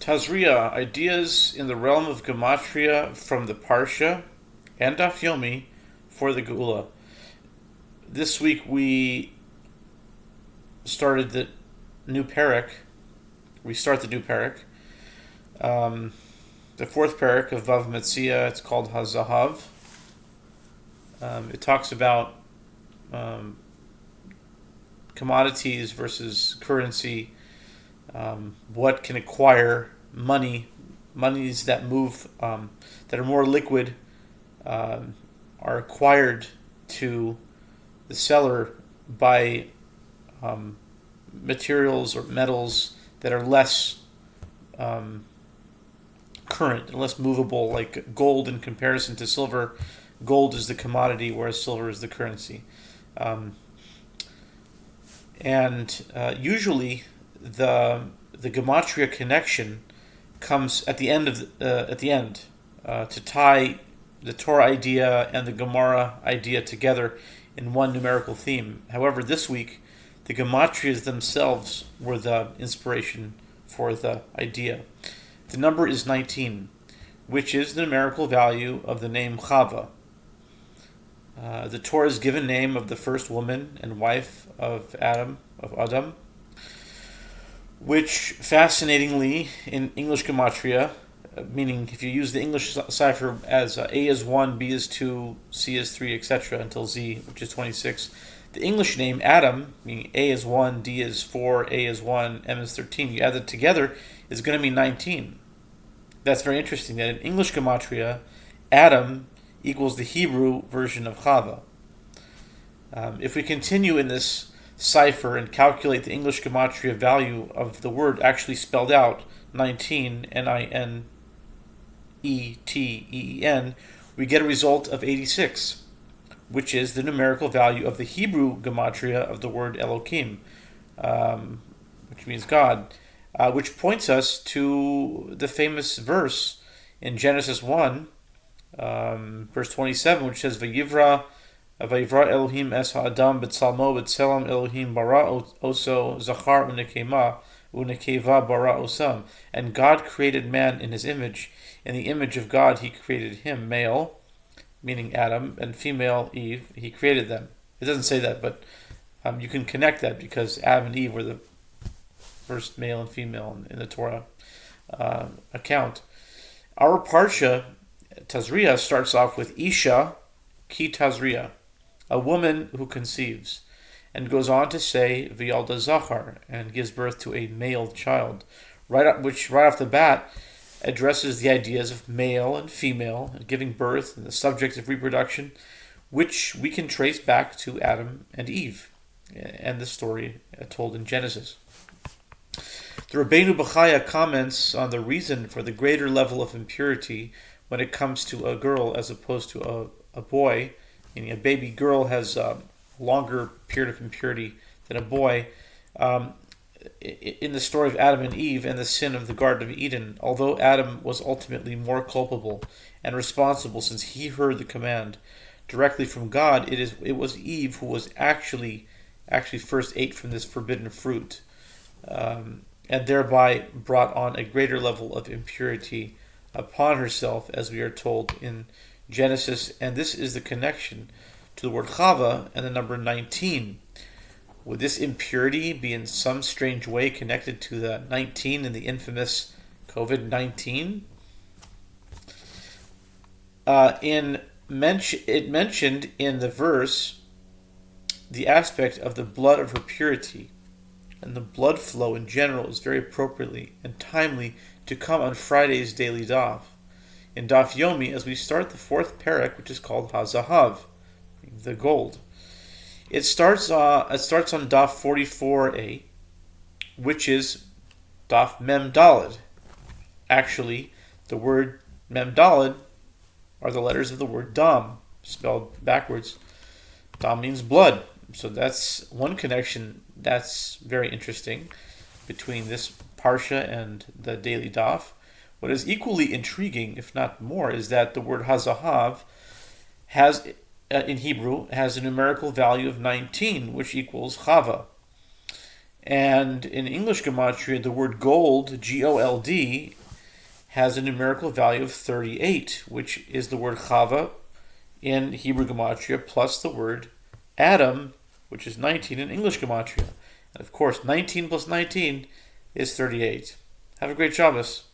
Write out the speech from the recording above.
Tazria, ideas in the realm of Gematria from the Parshah and Daf Yomi for the Geulah. This week we started the new parak. We start the new parak. The fourth parak of Vav Metzia, it's called Hazahav. It talks about commodities versus currency. What can acquire monies that move, that are more liquid, are acquired to the seller by materials or metals that are less current and less movable, like gold in comparison to silver. Gold is the commodity, whereas silver is the currency. Usually the Gematria connection comes at the end to tie the Torah idea and the Gemara idea together in one numerical theme. However, this week the Gematrias themselves were the inspiration for the idea. The number is 19, which is the numerical value of the name Chava. The Torah's given name of the first woman and wife of Adam, which fascinatingly in English Gematria, meaning if you use the English cipher as A is 1, B is 2, C is 3, etc. until Z, which is 26, the English name Adam, meaning A is 1, D is 4, A is 1, M is 13, you add it together, is going to be 19. That's very interesting that in English Gematria, Adam equals the Hebrew version of Chava. If we continue in this cipher and calculate the English Gematria value of the word actually spelled out, 19, N-I-N-E-T-E-E-N, we get a result of 86, which is the numerical value of the Hebrew Gematria of the word Elohim, which means God, which points us to the famous verse in Genesis 1, verse 27, which says, Vayivra Elohim es ha'adam b'tzalmo b'tzelem Elohim bara oso zachar unekeva bara osam. And God created man in his image. In the image of God he created him, male, meaning Adam, and female, Eve. He created them. It doesn't say that, but you can connect that because Adam and Eve were the first male and female in the Torah account. Our Parshah, Tazria, starts off with Isha ki Tazria, a woman who conceives, and goes on to say V'yalda Zachar, and gives birth to a male child, which right off the bat addresses the ideas of male and female and giving birth and the subject of reproduction, which we can trace back to Adam and Eve and the story told in Genesis. The Rabbeinu Bechaya comments on the reason for the greater level of impurity when it comes to a girl as opposed to a boy. Meaning a baby girl has a longer period of impurity than a boy. In the story of Adam and Eve and the sin of the Garden of Eden, although Adam was ultimately more culpable and responsible since he heard the command directly from God, it was Eve who was actually first ate from this forbidden fruit, and thereby brought on a greater level of impurity upon herself, as we are told in Genesis. And this is the connection to the word Chava and the number 19. Would this impurity be in some strange way connected to the 19 in the infamous COVID-19? It mentioned in the verse the aspect of the blood of her purity, and the blood flow in general is very appropriately and timely to come on Friday's daily daf. In Daf Yomi, as we start the fourth parak, which is called Hazahav, the gold. It starts on Daf 44a, which is Daf Mem Daled. Actually, the word Mem Daled are the letters of the word Dam, spelled backwards. Dam means blood. So that's one connection that's very interesting between this Parsha and the daily daf. What is equally intriguing, if not more, is that the word Hazahav has, in Hebrew, has a numerical value of 19, which equals Chava. And in English Gematria, the word gold, G-O-L-D, has a numerical value of 38, which is the word Chava in Hebrew Gematria plus the word Adam, which is 19 in English Gematria. And of course, 19 plus 19 is 38. Have a great Shabbos.